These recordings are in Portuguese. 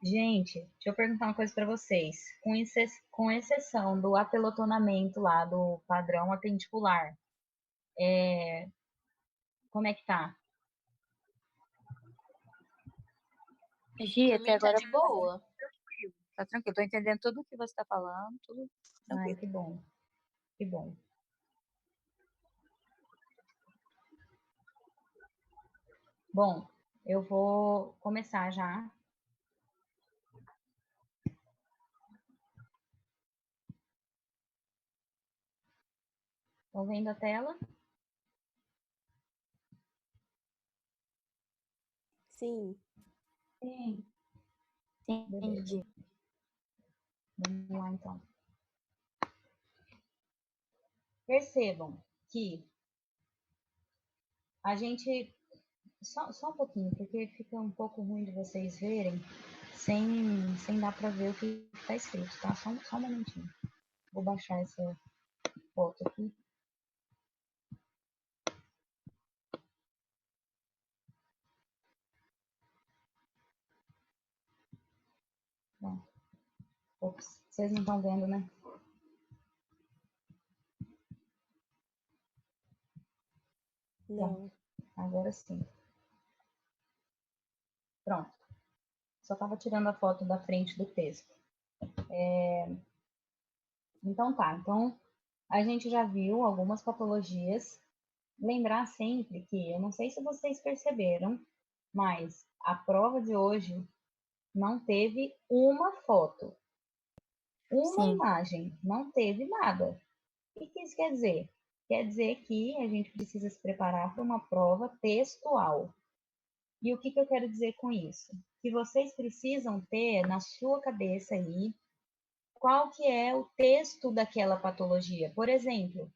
Gente, deixa eu perguntar uma coisa para vocês. Com exceção do apelotonamento lá do padrão apendicular, como é que tá? Gi, Por até mim tá agora de boa. tá tranquilo. Tô entendendo tudo o que você tá falando, tudo Ai, tranquilo. que bom, que bom. Bom, eu vou começar já. Estão vendo a tela? Sim. Sim. Sim, Beleza. Gi. Vamos lá, então. Percebam que a gente... Só um pouquinho, porque fica um pouco ruim de vocês verem sem dar para ver o que está escrito, tá? Só um momentinho. Vou baixar essa foto aqui. Bom, ops, vocês não estão vendo, né? Não. Agora sim. Pronto. Só estava tirando a foto da frente do texto. Então tá. Então a gente já viu algumas patologias. Lembrar sempre que, eu não sei se vocês perceberam, mas a prova de hoje não teve uma foto, uma Sim, imagem, não teve nada. O que isso quer dizer? Quer dizer que a gente precisa se preparar para uma prova textual. E o que eu quero dizer com isso? Que vocês precisam ter na sua cabeça aí qual que é o texto daquela patologia. Por exemplo,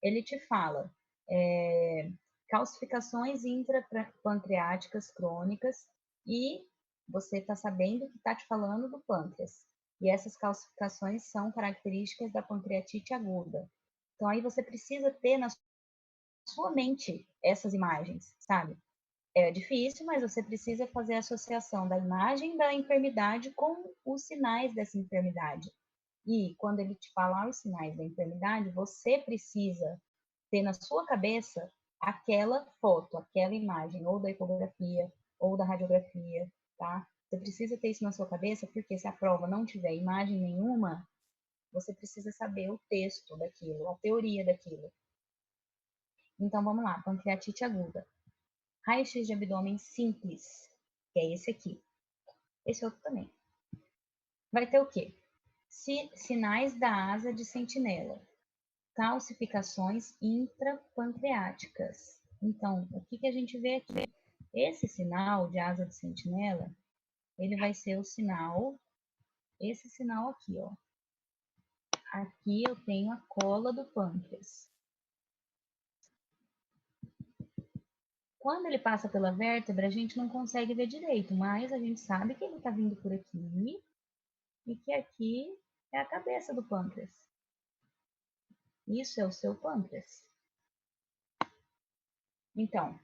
ele te fala calcificações intrapancreáticas crônicas e você está sabendo que está te falando do pâncreas. E essas calcificações são características da pancreatite aguda. Então, aí você precisa ter na sua mente essas imagens, sabe? É difícil, mas você precisa fazer a associação da imagem da enfermidade com os sinais dessa enfermidade. E quando ele te falar os sinais da enfermidade, você precisa ter na sua cabeça aquela foto, aquela imagem, ou da ecografia, ou da radiografia, tá? Você precisa ter isso na sua cabeça, porque se a prova não tiver imagem nenhuma, você precisa saber o texto daquilo, a teoria daquilo. Então vamos lá, pancreatite aguda. Raio-x de abdômen simples, que é esse aqui. Esse outro também. Vai ter o quê? Sinais da asa de sentinela. Calcificações intrapancreáticas. Então, o que a gente vê aqui? Esse sinal de asa de sentinela, ele vai ser o sinal, esse sinal aqui, ó. Aqui eu tenho a cola do pâncreas. Quando ele passa pela vértebra, a gente não consegue ver direito, mas a gente sabe que ele está vindo por aqui e que aqui é a cabeça do pâncreas. Isso é o seu pâncreas. Então,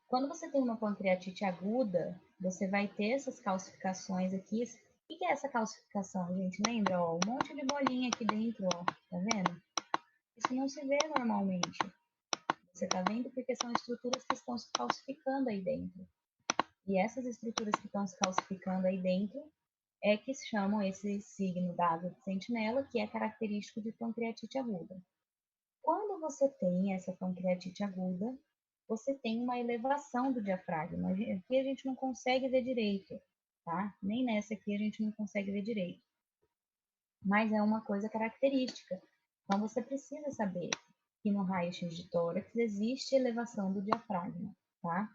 quando você tem uma pancreatite aguda, você vai ter essas calcificações aqui. O que é essa calcificação, gente? Lembra? Ó, um monte de bolinha aqui dentro, ó. Tá vendo? Isso não se vê normalmente. Você tá vendo porque são estruturas que estão se calcificando aí dentro. E essas estruturas que estão se calcificando aí dentro é que se chamam esse signo da asa de sentinela, que é característico de pancreatite aguda. Quando você tem essa pancreatite aguda, você tem uma elevação do diafragma. Aqui a gente não consegue ver direito, tá? Nem nessa aqui a gente não consegue ver direito. Mas é uma coisa característica. Então você precisa saber que no raio-x de tórax existe elevação do diafragma, tá?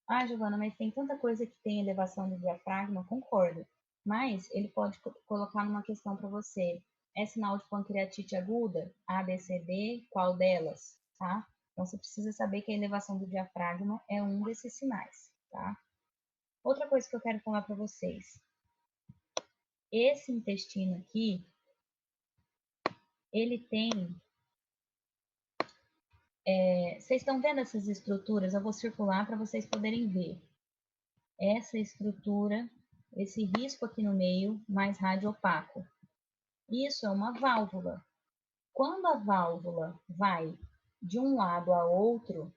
Ah, Giovana, mas tem tanta coisa que tem elevação do diafragma, concordo. Mas ele pode colocar numa questão para você. É sinal de pancreatite aguda? A, B, C, D, qual delas? Tá? Então você precisa saber que a elevação do diafragma é um desses sinais, tá? Outra coisa que eu quero falar para vocês. Esse intestino aqui, ele tem... vocês estão vendo essas estruturas? Eu vou circular para vocês poderem ver. Essa estrutura esse risco aqui no meio mais radiopaco. Isso é uma válvula. Quando a válvula vai de um lado a outro,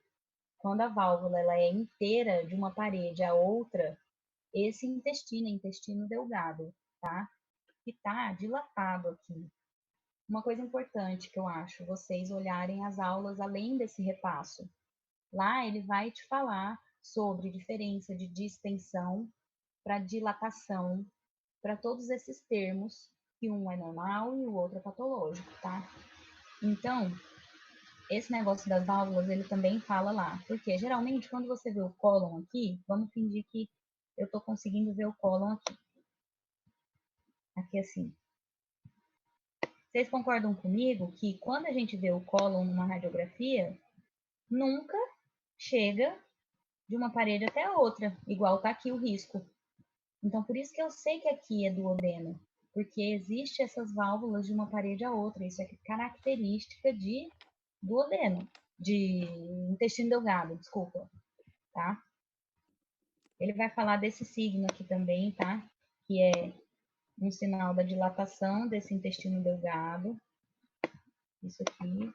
quando a válvula ela é inteira de uma parede a outra, esse intestino delgado, tá? Que está dilatado aqui. Uma coisa importante que eu acho, vocês olharem as aulas além desse repasso. Lá ele vai te falar sobre diferença de distensão para dilatação, para todos esses termos, que um é normal e o outro é patológico, tá? Então, esse negócio das válvulas, ele também fala lá. Porque geralmente, quando você vê o cólon aqui, vamos fingir que eu estou conseguindo ver o cólon aqui. Aqui assim. Vocês concordam comigo que quando a gente vê o cólon numa radiografia, nunca chega de uma parede até a outra, igual tá aqui o risco. Então, por isso que eu sei que aqui é duodeno, porque existe essas válvulas de uma parede a outra. Isso é característica de duodeno, de intestino delgado, desculpa, tá? Ele vai falar desse signo aqui também, tá? Que é um sinal da dilatação desse intestino delgado. Isso aqui.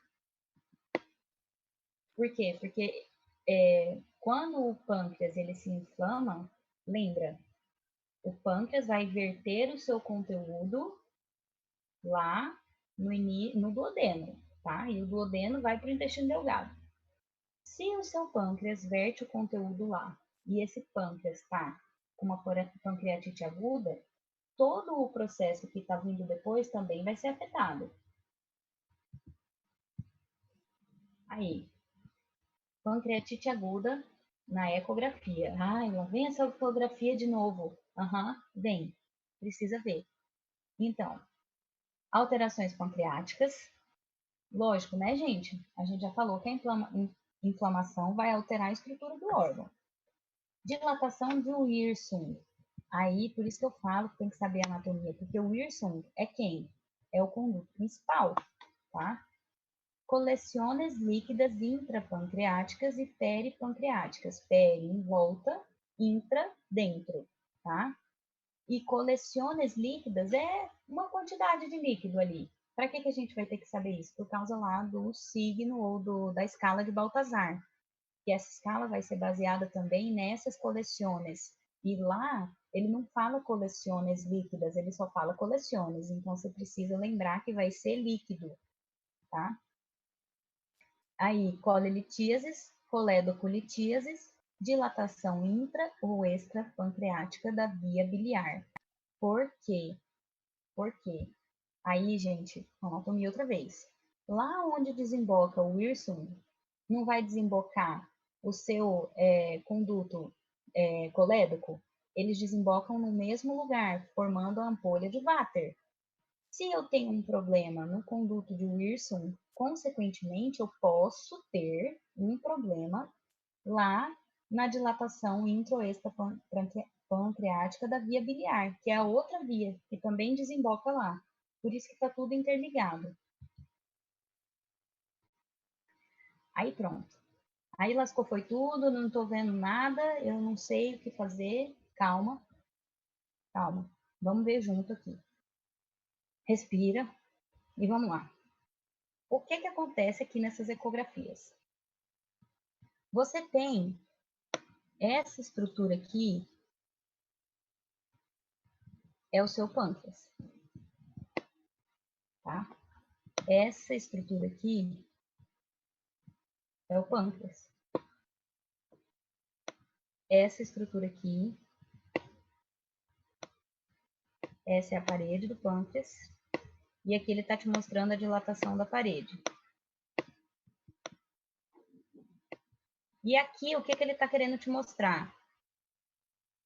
Por quê? Porque quando o pâncreas ele se inflama, lembra, o pâncreas vai verter o seu conteúdo lá no duodeno, tá? E o duodeno vai para o intestino delgado. Se o seu pâncreas verte o conteúdo lá e esse pâncreas está com uma pancreatite aguda, todo o processo que está vindo depois também vai ser afetado. Aí, pancreatite aguda na ecografia. Ai, lá vem essa ecografia de novo. Vem. Precisa ver. Então, alterações pancreáticas. Lógico, né, gente? A gente já falou que a inflamação vai alterar a estrutura do órgão. Dilatação de Wirsung. Aí, por isso que eu falo que tem que saber a anatomia, porque o Wirsung é quem? É o conduto principal, tá? Coleciones líquidas intrapancreáticas e peripancreáticas. Peri em volta, intra dentro, tá? E coleciones líquidas é uma quantidade de líquido ali. Para que a gente vai ter que saber isso? Por causa lá do signo ou da escala de Baltazar. Que essa escala vai ser baseada também nessas coleciones. E lá ele não fala coleciones líquidas, ele só fala coleciones. Então você precisa lembrar que vai ser líquido, tá? Aí, colelitíases, coledocolitíases, dilatação intra ou extrapancreática da via biliar. Por quê? Por quê? Aí, gente, anatomia outra vez. Lá onde desemboca o Wirsung, não vai desembocar o seu conduto colédoco? Eles desembocam no mesmo lugar, formando a ampolha de Vater. Se eu tenho um problema no conduto de Wirsung, consequentemente, eu posso ter um problema lá na dilatação introextrapancreática da via biliar, que é a outra via, que também desemboca lá. Por isso que está tudo interligado. Aí pronto. Aí lascou foi tudo, não estou vendo nada, eu não sei o que fazer. Calma, calma. Vamos ver junto aqui. Respira e vamos lá. O que acontece aqui nessas ecografias? Você tem essa estrutura aqui, é o seu pâncreas, tá? Essa estrutura aqui é o pâncreas. Essa estrutura aqui, essa é a parede do pâncreas. E aqui ele está te mostrando a dilatação da parede. E aqui, o que ele está querendo te mostrar?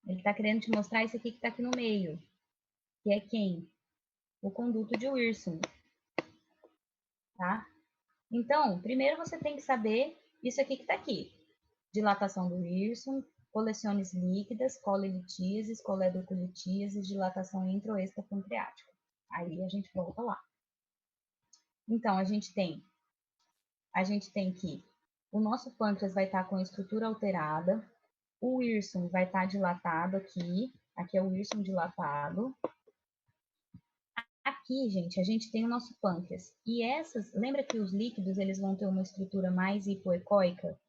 Ele está querendo te mostrar isso aqui que está aqui no meio. Que é quem? O conduto de Wirsung. Tá? Então, primeiro você tem que saber isso aqui que está aqui. Dilatação do Wirsung, coleciones líquidas, colelitíases, coledocolitíases, dilatação intro extrapancreática. Aí a gente volta lá. Então, a gente tem que o nosso pâncreas vai estar com a estrutura alterada, o Wirsung vai estar dilatado aqui, Aqui é o Wilson dilatado. Aqui, gente, a gente tem o nosso pâncreas. E essas, lembra que os líquidos, eles vão ter uma estrutura mais hipoecóica?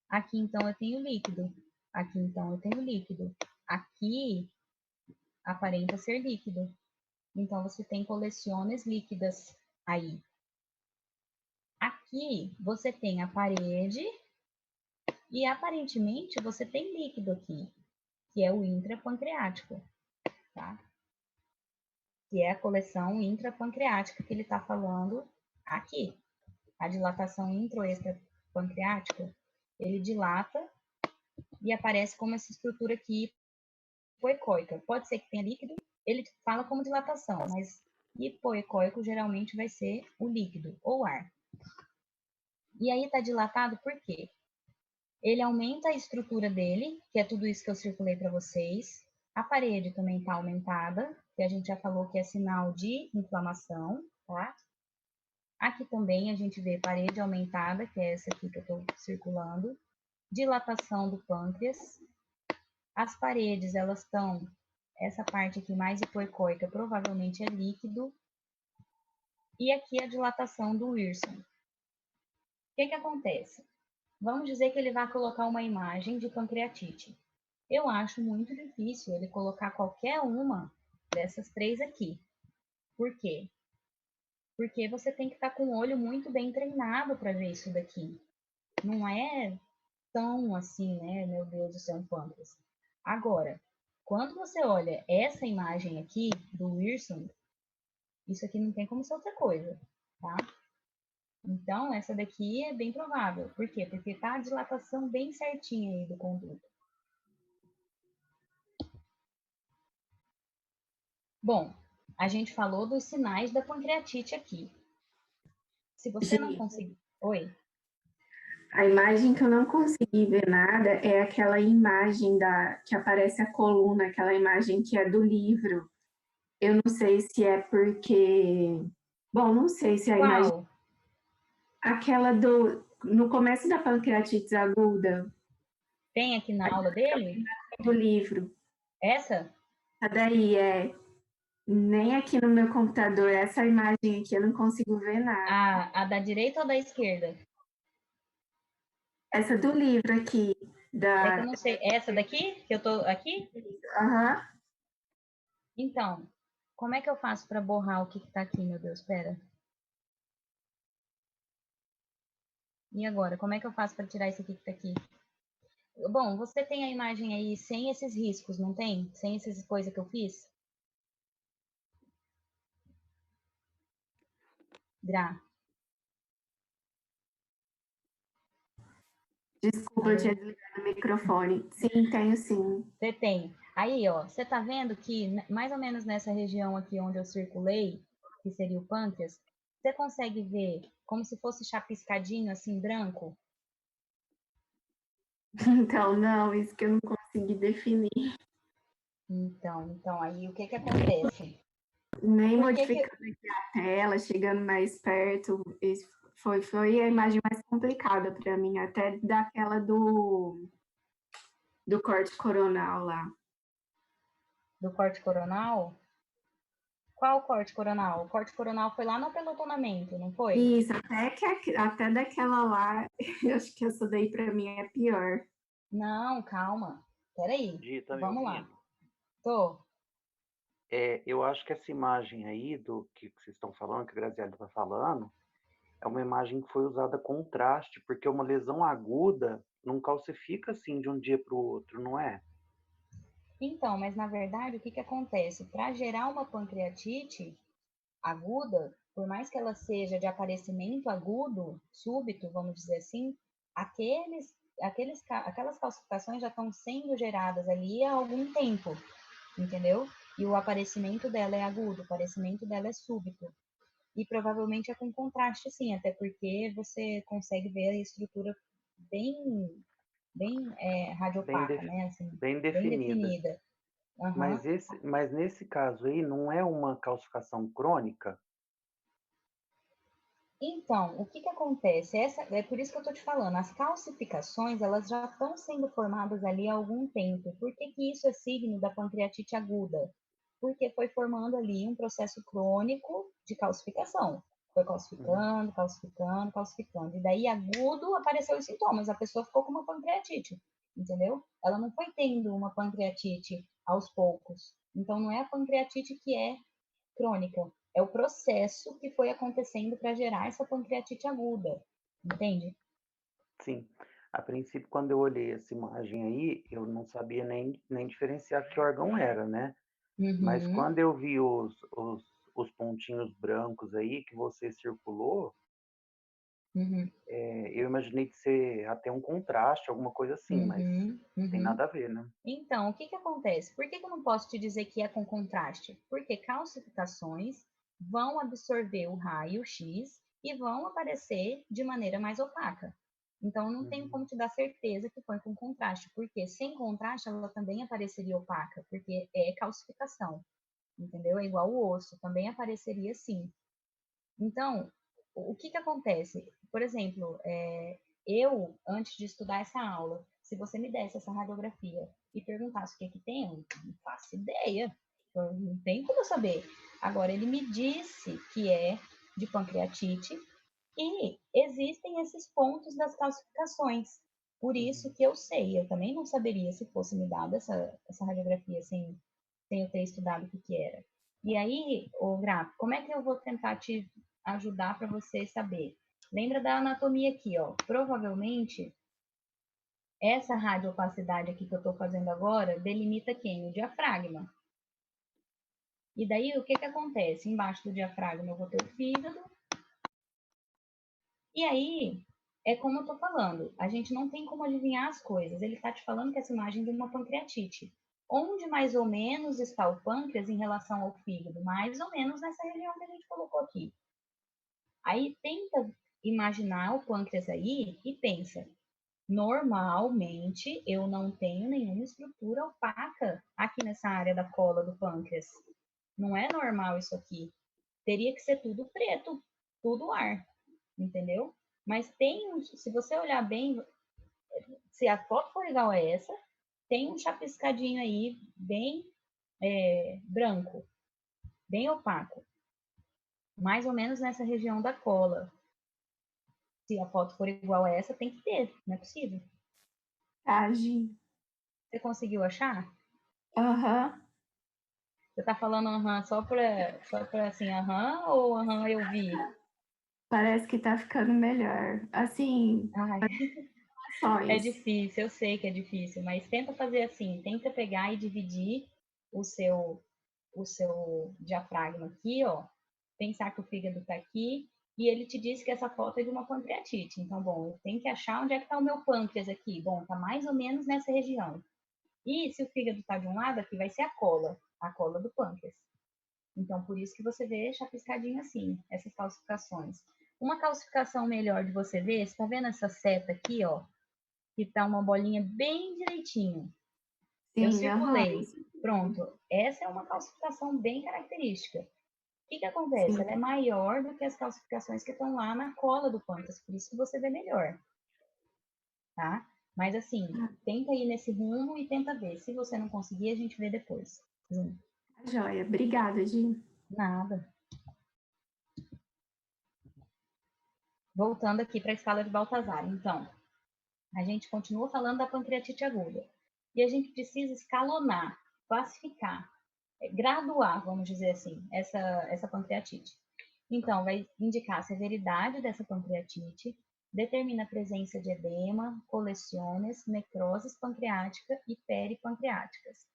Aqui, então, eu tenho líquido. Aqui, então, eu tenho líquido. Aqui, aparenta ser líquido. Então, você tem coleções líquidas aí. Aqui, você tem a parede e, aparentemente, você tem líquido aqui, que é o intrapancreático, tá? Que é a coleção intrapancreática que ele está falando aqui. A dilatação intro-extrapancreática, ele dilata e aparece como essa estrutura aqui hipoecóica. Pode ser que tenha líquido, ele fala como dilatação, mas hipoecóico geralmente vai ser o líquido ou ar. E aí está dilatado por quê? Ele aumenta a estrutura dele, que é tudo isso que eu circulei para vocês. A parede também está aumentada, que a gente já falou que é sinal de inflamação, tá? Aqui também a gente vê parede aumentada, que é essa aqui que eu estou circulando. Dilatação do pâncreas. As paredes, elas estão, essa parte aqui mais hipoecóica, provavelmente é líquido. E aqui a dilatação do Wilson. O que acontece? Vamos dizer que ele vai colocar uma imagem de pancreatite. Eu acho muito difícil ele colocar qualquer uma dessas três aqui. Por quê? Porque você tem que estar com o olho muito bem treinado para ver isso daqui. Não é tão assim, né? Meu Deus do céu, um pâncreas. Agora, quando você olha essa imagem aqui do Wilson, isso aqui não tem como ser outra coisa, tá? Então, essa daqui é bem provável. Por quê? Porque tá a dilatação bem certinha aí do conduto. Bom, a gente falou dos sinais da pancreatite aqui. Se você não conseguir... Oi? A imagem que eu não consegui ver nada é aquela imagem que aparece a coluna, aquela imagem que é do livro. Eu não sei se é porque... Bom, não sei se a imagem... Qual? Aquela no começo da pancreatite aguda. Tem aqui na aula dele? Do livro. Essa? Essa daí nem aqui no meu computador, essa imagem aqui eu não consigo ver nada. A da direita ou da esquerda? Essa do livro aqui. É que eu não sei. Essa daqui? Que eu tô aqui? Aham. Então, como é que eu faço para borrar o que tá aqui, meu Deus? Espera. E agora? Como é que eu faço para tirar isso aqui que tá aqui? Bom, você tem a imagem aí sem esses riscos, não tem? Sem essas coisas que eu fiz? Gra. Desculpa, eu tinha desligado o microfone. Sim, tenho sim. Você tem. Aí, ó, você tá vendo que mais ou menos nessa região aqui onde eu circulei, que seria o pâncreas, você consegue ver como se fosse chapiscadinho assim branco? Então, não, isso que eu não consegui definir. Então, aí o que que acontece? Nem Por que que... modificando aqui a tela, chegando mais perto, foi a imagem mais complicada para mim, até daquela do corte coronal lá. Do corte coronal? Qual corte coronal? O corte coronal foi lá no apelotonamento, não foi? Isso, até daquela lá, eu acho que essa daí para mim é pior. Não, calma. Peraí. Gi, tá me Vamos lá. ouvindo? Tô. Eu acho que essa imagem aí do que vocês estão falando, que a Graziela está falando, é uma imagem que foi usada contraste, porque uma lesão aguda não calcifica assim de um dia para o outro, não é? Então, mas na verdade, o que que acontece? Para gerar uma pancreatite aguda, por mais que ela seja de aparecimento agudo, súbito, vamos dizer assim, aquelas calcificações já estão sendo geradas ali há algum tempo, entendeu? E o aparecimento dela é agudo, o aparecimento dela é súbito. E provavelmente é com contraste, sim, até porque você consegue ver a estrutura bem radiopaca, né? Assim, bem bem definida. definida. Uhum. Mas nesse caso aí, não é uma calcificação crônica? Então, o que que acontece? É por isso que eu estou te falando, as calcificações, elas já estão sendo formadas ali há algum tempo. Por que que isso é signo da pancreatite aguda? Porque foi formando ali um processo crônico de calcificação. Foi calcificando, calcificando, calcificando. E daí, agudo, apareceu os sintomas. A pessoa ficou com uma pancreatite, entendeu? Ela não foi tendo uma pancreatite aos poucos. Então, não é a pancreatite que é crônica. É o processo que foi acontecendo para gerar essa pancreatite aguda, entende? Sim. A princípio, quando eu olhei essa imagem aí, eu não sabia nem diferenciar que órgão era, né? Mas Uhum, quando eu vi os pontinhos brancos aí que você circulou, uhum, eu imaginei que ser até um contraste, alguma coisa assim, mas uhum, tem uhum. nada a ver, né? Então, o que que acontece? Por que que eu não posso te dizer que é com contraste? Porque calcificações vão absorver o raio X e vão aparecer de maneira mais opaca. Então, eu não tenho Uhum. como te dar certeza que foi com contraste, porque sem contraste ela também apareceria opaca, porque é calcificação, entendeu? É igual o osso, também apareceria sim. Então, o que que acontece? Por exemplo, eu, antes de estudar essa aula, se você me desse essa radiografia e perguntasse o que que tem, eu não faço ideia. Eu não tem como eu saber. Agora, ele me disse que é de pancreatite e existem esses pontos das calcificações. Por isso Uhum. que eu sei. Eu também não saberia se fosse me dada essa radiografia sem eu ter estudado o que que era. E aí, o Gra, como é que eu vou tentar te ajudar para você saber? Lembra da anatomia aqui, ó. Provavelmente, essa radiopacidade aqui que eu estou fazendo agora delimita quem? O diafragma. E daí, o que que acontece? Embaixo do diafragma eu vou ter o fígado. E aí, é como eu estou falando, a gente não tem como adivinhar as coisas. Ele está te falando que essa imagem é de uma pancreatite. Onde mais ou menos está o pâncreas em relação ao fígado? Mais ou menos nessa região que a gente colocou aqui. Aí tenta imaginar o pâncreas aí e pensa: normalmente eu não tenho nenhuma estrutura opaca aqui nessa área da cola do pâncreas. Não é normal isso aqui. Teria que ser tudo preto, tudo ar, entendeu? Mas se você olhar bem, se a foto for igual a essa, tem um chapiscadinho aí bem branco, bem opaco, mais ou menos nessa região da cola. Se a foto for igual a essa, tem que ter, não é possível. Age. Você conseguiu achar? Aham. Você tá falando aham só pra assim, aham ou aham eu vi? Parece que tá ficando melhor. Assim, Ai, é ações. difícil, eu sei que é difícil, mas tenta fazer assim, tenta pegar e dividir o seu o seu diafragma aqui, ó, pensar que o fígado está aqui, e ele te disse que essa foto é de uma pancreatite. Então, bom, eu tenho que achar onde é que está o meu pâncreas aqui. Bom, está mais ou menos nessa região. E se o fígado está de um lado, aqui vai ser a cola do pâncreas. Então, por isso que você vê chapiscadinho assim, essas calcificações. Uma calcificação melhor de você ver, você está vendo essa seta aqui, ó, que tá uma bolinha bem direitinho. Eu Sim, aham. circulei. Pronto. Essa é uma calcificação bem característica. O que que acontece? Sim. Ela é maior do que as calcificações que estão lá na cola do pâncreas, por isso que você vê melhor, tá? Mas assim, tenta ir nesse rumo e tenta ver. Se você não conseguir, a gente vê depois. Tá joia. Obrigada, Gi. Nada. Voltando aqui para a escala de Baltazar. Então, a gente continua falando da pancreatite aguda. E a gente precisa escalonar, classificar, graduar, vamos dizer assim, essa pancreatite. Então, vai indicar a severidade dessa pancreatite, determina a presença de edema, coleciones, necroses pancreática e peripancreáticas.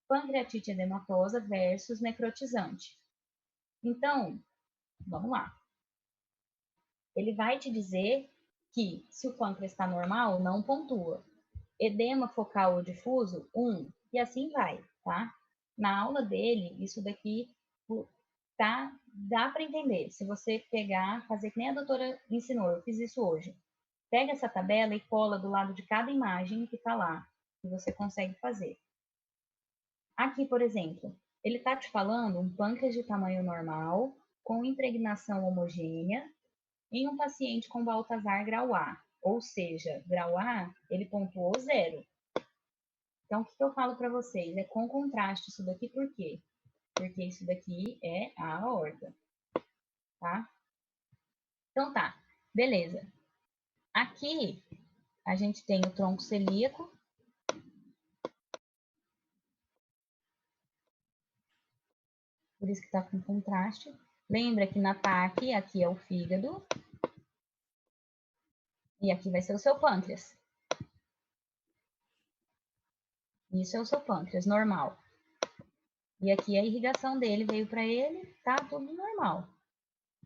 Pancreatite edematosa versus necrotizante. Então, vamos lá. Ele vai te dizer que se o pâncreas está normal, não pontua. Edema focal ou difuso, 1, e assim vai, tá? Na aula dele, isso daqui tá, dá para entender. Se você pegar, fazer que nem a doutora ensinou, eu fiz isso hoje. Pega essa tabela e cola do lado de cada imagem que está lá, que você consegue fazer. Aqui, por exemplo, ele está te falando um pâncreas de tamanho normal, com impregnação homogênea, em um paciente com Baltazar grau A. Ou seja, grau A, ele pontuou 0. Então, o que eu falo para vocês? É com contraste isso daqui, por quê? Porque isso daqui é a aorta, tá? Então tá, beleza. Aqui, a gente tem o tronco celíaco. Por isso que tá com contraste. Lembra que na TAC, aqui é o fígado. E aqui vai ser o seu pâncreas. Isso é o seu pâncreas, normal. E aqui a irrigação dele veio para ele, tá tudo normal.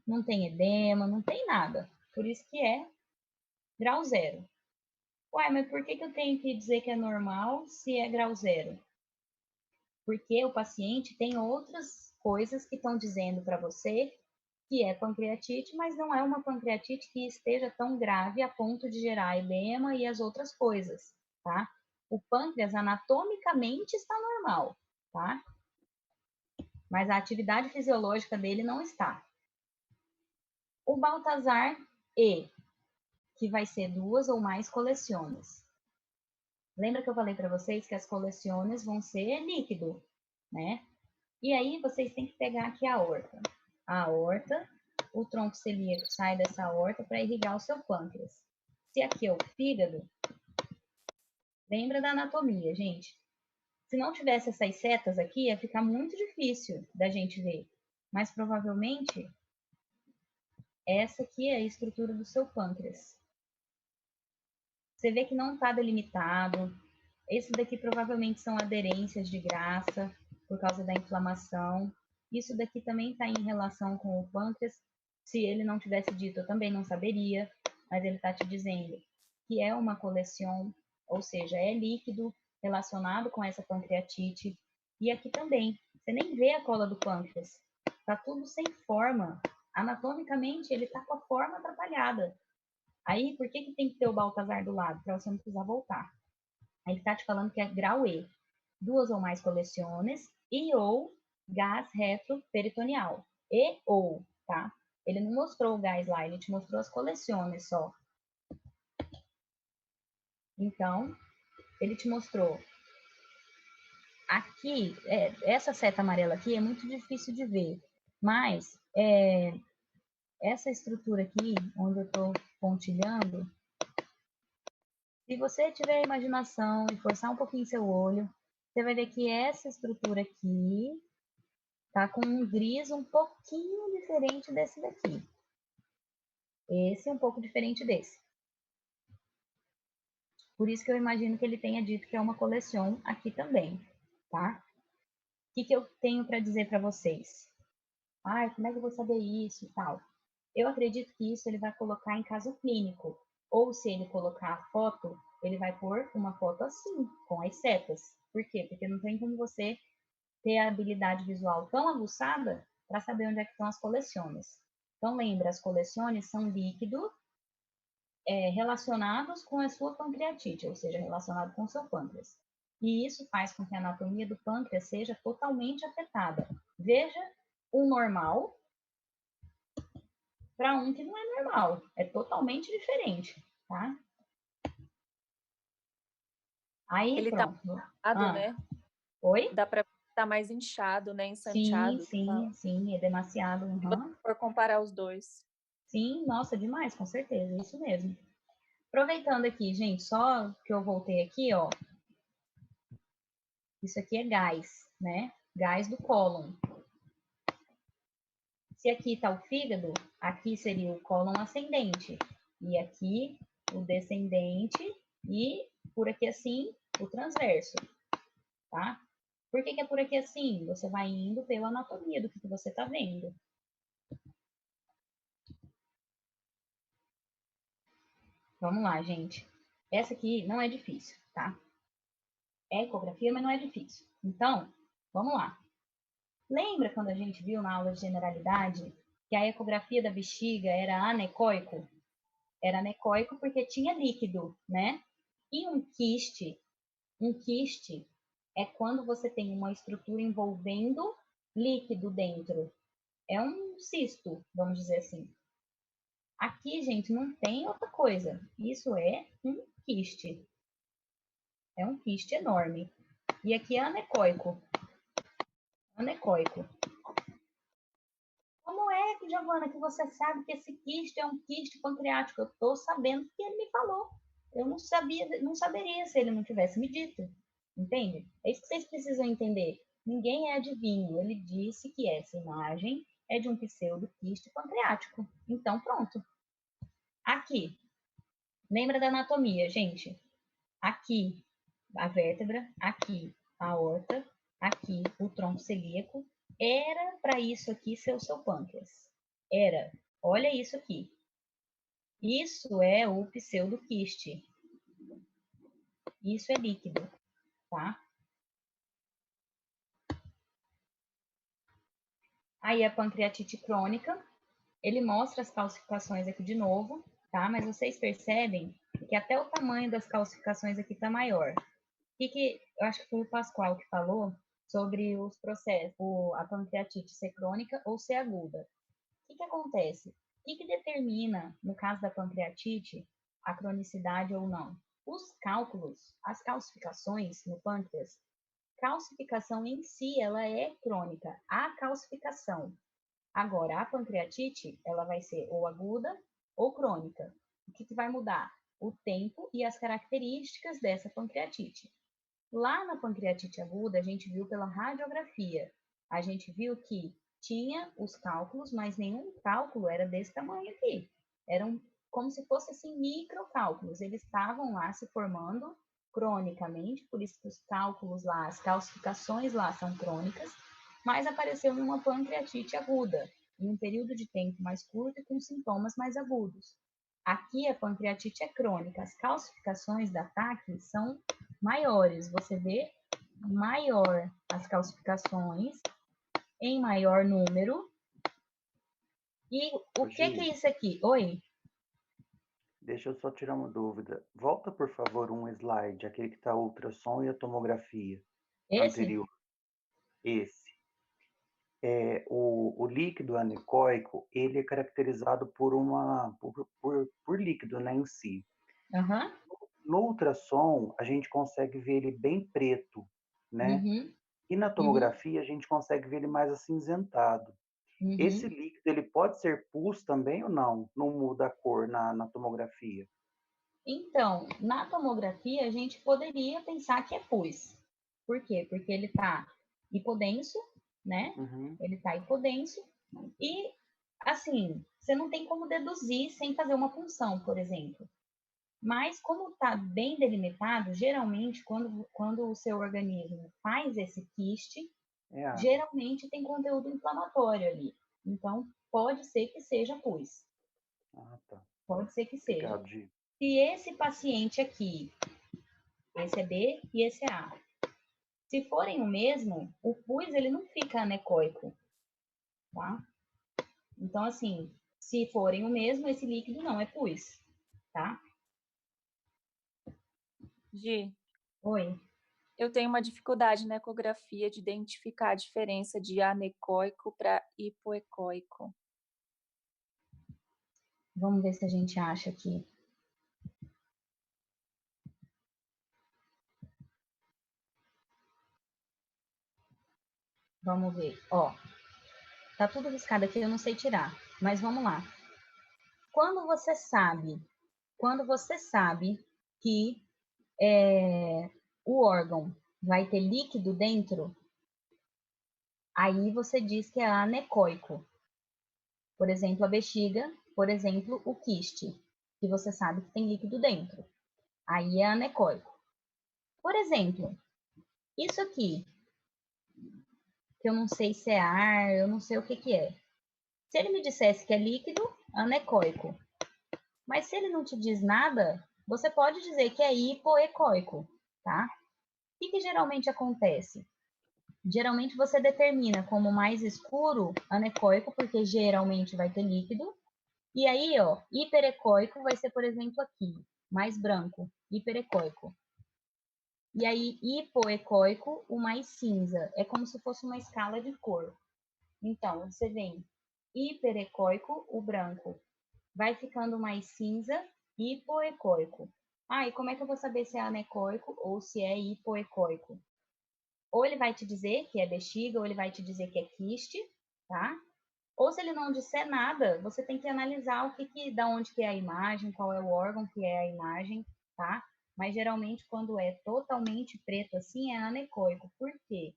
Não tem edema, não tem nada. Por isso que é grau 0. Ué, mas por que eu tenho que dizer que é normal se é grau 0? Porque o paciente tem outras coisas que estão dizendo para você que é pancreatite, mas não é uma pancreatite que esteja tão grave a ponto de gerar edema e as outras coisas, tá? O pâncreas anatomicamente está normal, tá? Mas a atividade fisiológica dele não está. O Baltazar E, que vai ser 2 ou mais coleciones. Lembra que eu falei para vocês que as coleciones vão ser líquido, né? E aí vocês têm que pegar aqui a aorta. A aorta, o tronco celíaco sai dessa aorta para irrigar o seu pâncreas. Se aqui é o fígado, lembra da anatomia, gente. Se não tivesse essas setas aqui, ia ficar muito difícil da gente ver. Mas provavelmente, essa aqui é a estrutura do seu pâncreas. Você vê que não está delimitado. Esse daqui provavelmente são aderências de graxa por causa da inflamação. Isso daqui também está em relação com o pâncreas. Se ele não tivesse dito, eu também não saberia, mas ele está te dizendo que é uma coleção, ou seja, é líquido relacionado com essa pancreatite. E aqui também, você nem vê a cola do pâncreas. Está tudo sem forma. Anatomicamente, ele está com a forma atrapalhada. Aí, por que tem que ter o Baltazar do lado? Para você não precisar voltar. Aí ele está te falando que é grau E. 2 ou mais coleciones e ou gás retroperitoneal. E ou, tá? Ele não mostrou o gás lá, ele te mostrou as coleciones só. Então, ele te mostrou. Aqui, essa seta amarela aqui é muito difícil de ver, mas essa estrutura aqui, onde eu estou pontilhando, se você tiver a imaginação e forçar um pouquinho seu olho, você vai ver que essa estrutura aqui tá com um gris um pouquinho diferente desse daqui. Esse é um pouco diferente desse. Por isso que eu imagino que ele tenha dito que é uma coleção aqui também, tá? O que eu tenho para dizer para vocês? Ai, como é que eu vou saber isso e tal? Eu acredito que isso ele vai colocar em caso clínico. Ou se ele colocar a foto, ele vai pôr uma foto assim, com as setas. Por quê? Porque não tem como você ter a habilidade visual tão aguçada para saber onde é que estão as coleções. Então, lembra, as coleções são líquidos relacionados com a sua pancreatite, ou seja, relacionado com o seu pâncreas. E isso faz com que a anatomia do pâncreas seja totalmente afetada. Veja o normal para um que não é normal, é totalmente diferente, tá? Aí, Ele tá pronto. inchado, né? Oi? Dá para estar mais inchado, né? Sim, Ensanteado. sim, é demasiado. Se você for comparar os dois. Sim, nossa, demais, com certeza, isso mesmo. Aproveitando aqui, gente, só que eu voltei aqui, ó. Isso aqui é gás, né? Gás do cólon. Se aqui está o fígado, aqui seria o cólon ascendente. E aqui o descendente e por aqui assim o transverso, tá? Por que é por aqui assim? Você vai indo pela anatomia do que você está vendo. Vamos lá, gente. Essa aqui não é difícil, tá? É ecografia, mas não é difícil. Então, vamos lá. Lembra quando a gente viu na aula de generalidade que a ecografia da bexiga era anecoico? Era anecoico porque tinha líquido, né? E um quiste é quando você tem uma estrutura envolvendo líquido dentro. É um cisto, vamos dizer assim. Aqui, gente, não tem outra coisa. Isso é um quiste. É um quiste enorme. E aqui é anecoico. Anecoico. Como é, Giovana, que você sabe que esse quiste é um quiste pancreático? Eu estou sabendo que ele me falou. Eu não sabia, não saberia se ele não tivesse me dito. Entende? É isso que vocês precisam entender. Ninguém é adivinho. Ele disse que essa imagem é de um pseudoquiste pancreático. Então, pronto. Aqui. Lembra da anatomia, gente? Aqui, a vértebra. Aqui, a aorta. Aqui, o tronco celíaco. Era para isso aqui ser o seu pâncreas. Era. Olha isso aqui. Isso é o pseudoquiste. Isso é líquido, tá? Aí a pancreatite crônica, ele mostra as calcificações aqui de novo, tá? Mas vocês percebem que até o tamanho das calcificações aqui tá maior. Eu acho que foi o Pascoal que falou sobre os processos, a pancreatite ser crônica ou ser aguda. O que acontece? O que determina, no caso da pancreatite, a cronicidade ou não? Os cálculos, as calcificações no pâncreas, calcificação em si, ela é crônica. A calcificação. Agora, a pancreatite, ela vai ser ou aguda ou crônica. O que vai mudar? O tempo e as características dessa pancreatite. Lá na pancreatite aguda, a gente viu pela radiografia. A gente viu que tinha os cálculos, mas nenhum cálculo era desse tamanho aqui. Eram como se fossem assim, microcálculos. Eles estavam lá se formando cronicamente, por isso que os cálculos lá, as calcificações lá são crônicas, mas apareceu em uma pancreatite aguda, em um período de tempo mais curto e com sintomas mais agudos. Aqui a pancreatite é crônica, as calcificações da TAC são maiores, você vê maior as calcificações, em maior número. E o que é isso aqui? Oi? Deixa eu só tirar uma dúvida. Volta, por favor, um slide, aquele que está o ultrassom e a tomografia. Esse? Anterior. Esse. O líquido anecoico, ele é caracterizado por líquido, né, em si. Uhum. No ultrassom, a gente consegue ver ele bem preto, né? Uhum. E na tomografia, a gente consegue ver ele mais acinzentado. Uhum. Esse líquido, ele pode ser pus também ou não? Não muda a cor na tomografia? Então, na tomografia, a gente poderia pensar que é pus. Por quê? Porque ele está hipodenso, né? Uhum. Ele está hipodenso e, assim, você não tem como deduzir sem fazer uma punção, por exemplo. Mas como está bem delimitado, geralmente, quando o seu organismo faz esse quiste, geralmente tem conteúdo inflamatório ali. Então, pode ser que seja pus. Ah, tá. Pode ser que seja. Obrigado, Gi. Se esse paciente aqui, esse é B e esse é A, se forem o mesmo, o pus ele não fica anecoico, tá? Então, assim, se forem o mesmo, esse líquido não é pus, tá? Gi, Oi. eu tenho uma dificuldade na ecografia de identificar a diferença de anecoico para hipoecoico. Vamos ver se a gente acha aqui. Vamos ver. Ó, tá tudo riscado aqui, eu não sei tirar, mas vamos lá. Quando você sabe que o órgão vai ter líquido dentro, aí você diz que é anecoico. Por exemplo, a bexiga, por exemplo, o quiste, que você sabe que tem líquido dentro. Aí é anecoico. Por exemplo, isso aqui, que eu não sei se é ar, eu não sei o que que é. Se ele me dissesse que é líquido, anecoico. Mas se ele não te diz nada, você pode dizer que é hipoecoico, tá? O que geralmente acontece? Geralmente você determina como mais escuro anecoico, porque geralmente vai ter líquido. E aí, ó, hiperecoico vai ser, por exemplo, aqui, mais branco, hiperecoico. E aí, hipoecoico, o mais cinza. É como se fosse uma escala de cor. Então, você vem hiperecoico, o branco vai ficando mais cinza, hipoecóico. Ah, e como é que eu vou saber se é anecoico ou se é hipoecóico? Ou ele vai te dizer que é bexiga, ou ele vai te dizer que é quiste, tá? Ou se ele não disser nada, você tem que analisar da onde que é a imagem, qual é o órgão que é a imagem, tá? Mas geralmente quando é totalmente preto assim é anecoico. Por quê?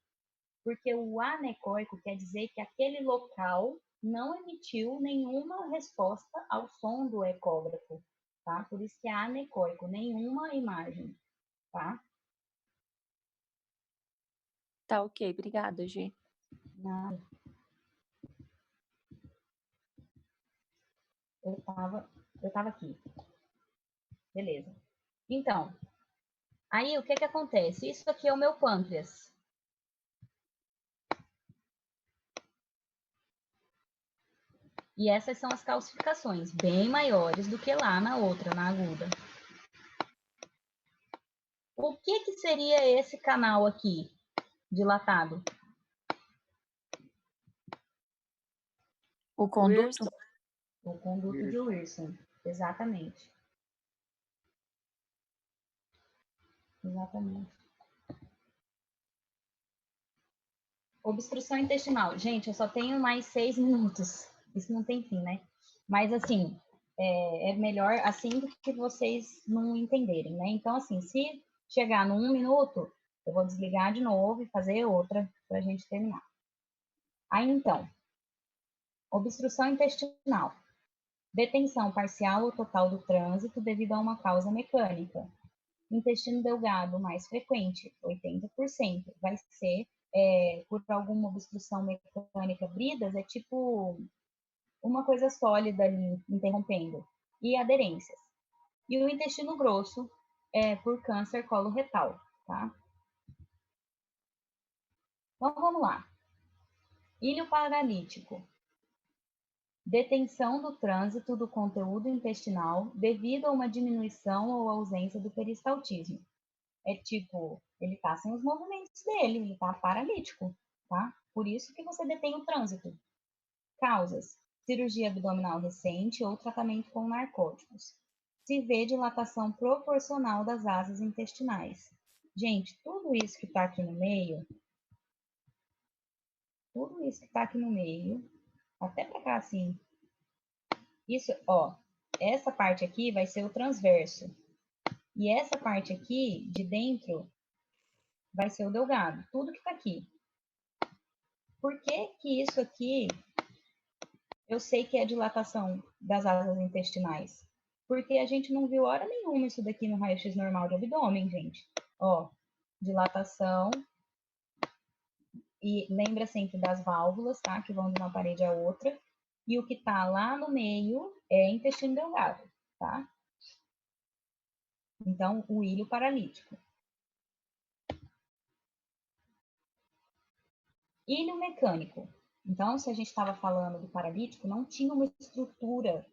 Porque o anecoico quer dizer que aquele local não emitiu nenhuma resposta ao som do ecógrafo, tá? Por isso que é anecoico, nenhuma imagem, tá? Tá ok, obrigada, Gi. Nada. Eu tava aqui. Beleza. Então, aí o que que acontece? Isso aqui é o meu pâncreas. E essas são as calcificações, bem maiores do que lá na outra, na aguda. O que que seria esse canal aqui, dilatado? O conduto? O conduto de Wilson, exatamente. Exatamente. Obstrução intestinal. Gente, eu só tenho mais 6 minutos. Isso não tem fim, né? Mas, assim, é melhor assim do que vocês não entenderem, né? Então, assim, se chegar no 1 minuto, eu vou desligar de novo e fazer outra para a gente terminar. Aí, então, obstrução intestinal. Detenção parcial ou total do trânsito devido a uma causa mecânica. Intestino delgado mais frequente, 80%, vai ser por alguma obstrução mecânica. Bridas é tipo uma coisa sólida ali, interrompendo. E aderências. E o intestino grosso é por câncer coloretal, tá? Então, vamos lá. Ilho paralítico. Detenção do trânsito do conteúdo intestinal devido a uma diminuição ou ausência do peristaltismo. É tipo, ele tá sem os movimentos dele, ele tá paralítico, tá? Por isso que você detém o trânsito. Causas: cirurgia abdominal recente ou tratamento com narcóticos. Se vê dilatação proporcional das asas intestinais. Gente, tudo isso que tá aqui no meio, até pra cá assim, isso, ó, essa parte aqui vai ser o transverso. E essa parte aqui, de dentro, vai ser o delgado. Tudo que tá aqui. Por que que isso aqui, eu sei que é dilatação das asas intestinais? Porque a gente não viu hora nenhuma isso daqui no raio-x normal de abdômen, gente. Ó, dilatação. E lembra sempre das válvulas, tá? Que vão de uma parede à outra. E o que tá lá no meio é intestino delgado, tá? Então, o ilho paralítico. Ilho mecânico. Então, se a gente estava falando do paralítico, não tinha uma estrutura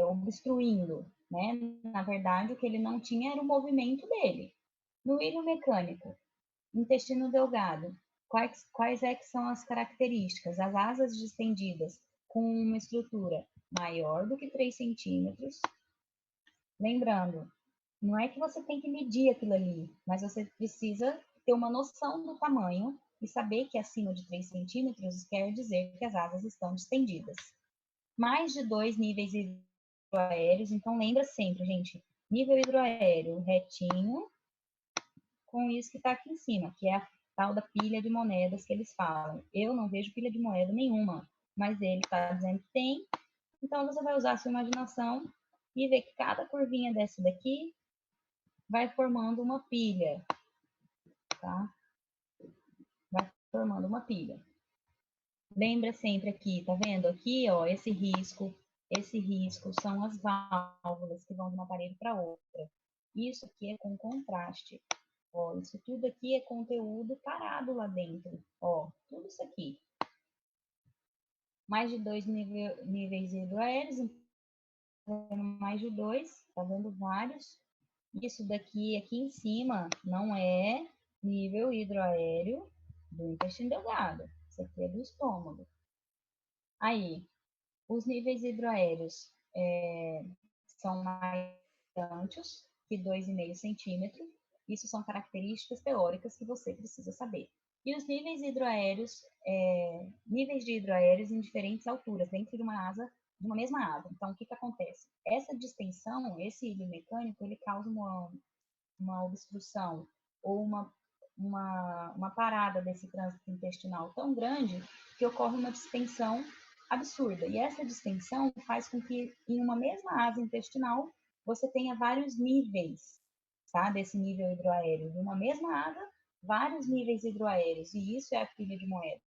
obstruindo, né? Na verdade, o que ele não tinha era o movimento dele. No ilho mecânico, intestino delgado, quais é que são as características? As asas distendidas com uma estrutura maior do que 3 centímetros. Lembrando, não é que você tem que medir aquilo ali, mas você precisa ter uma noção do tamanho e saber que acima de 3 centímetros quer dizer que as asas estão distendidas. Mais de 2 níveis hidroaéreos, então lembra sempre, gente, nível hidroaéreo retinho com isso que está aqui em cima, que é a tal da pilha de moedas que eles falam. Eu não vejo pilha de moeda nenhuma, mas ele está dizendo que tem, então você vai usar a sua imaginação e ver que cada curvinha dessa daqui vai formando uma pilha, tá? Vai formando uma pilha. Lembra sempre aqui, tá vendo? Aqui, ó, esse risco são as válvulas que vão de uma parede para outra. Isso aqui é com contraste. Ó, isso tudo aqui é conteúdo parado lá dentro. Ó, tudo isso aqui. Mais de 2 níveis hidroaéreos, mais de 2, tá vendo vários. Isso daqui, aqui em cima, não é nível hidroaéreo do intestino delgado. Isso aqui é do estômago. Aí, os níveis hidroaéreos são mais grandes que 2,5 centímetros. Isso são características teóricas que você precisa saber. E os níveis hidroaéreos, níveis de hidroaéreos em diferentes alturas, dentro de uma asa, de uma mesma asa. Então, o que acontece? Essa distensão, esse ilho mecânico, ele causa uma obstrução ou uma parada desse trânsito intestinal tão grande que ocorre uma distensão absurda. E essa distensão faz com que, em uma mesma asa intestinal, você tenha vários níveis, tá? Desse nível hidroaéreo. De uma mesma asa, vários níveis hidroaéreos. E isso é a pilha de moeda.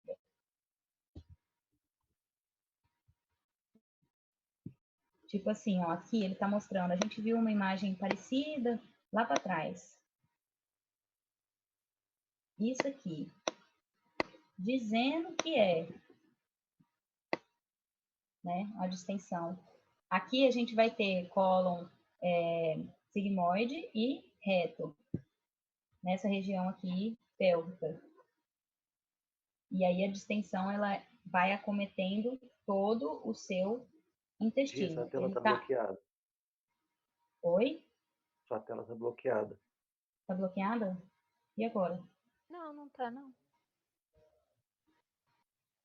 Tipo assim, ó, aqui ele está mostrando, a gente viu uma imagem parecida lá para trás. Isso aqui, dizendo que é, né, a distensão. Aqui a gente vai ter cólon sigmoide e reto, nessa região aqui pélvica. E aí a distensão, ela vai acometendo todo o seu intestino. Sua tela está bloqueada. Oi? Sua tela está bloqueada. Tá bloqueada? E agora? Não, não tá, não.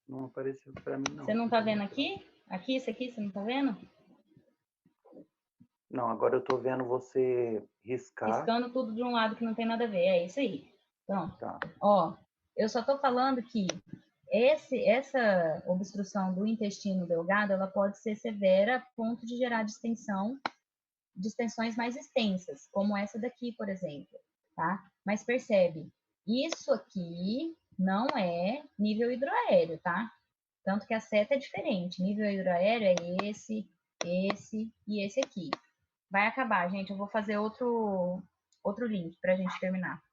Não apareceu para mim, não. Você não tá vendo aqui? Aqui, isso aqui, você não tá vendo? Não, agora eu tô vendo você riscar. Riscando tudo de um lado que não tem nada a ver. É isso aí. Então, Tá. ó, eu só tô falando que essa obstrução do intestino delgado, ela pode ser severa a ponto de gerar distensões mais extensas, como essa daqui, por exemplo, tá? Mas percebe, isso aqui não é nível hidroaéreo, tá? Tanto que a seta é diferente. Nível hidroaéreo é esse e esse aqui. Vai acabar, gente. Eu vou fazer outro link para a gente terminar.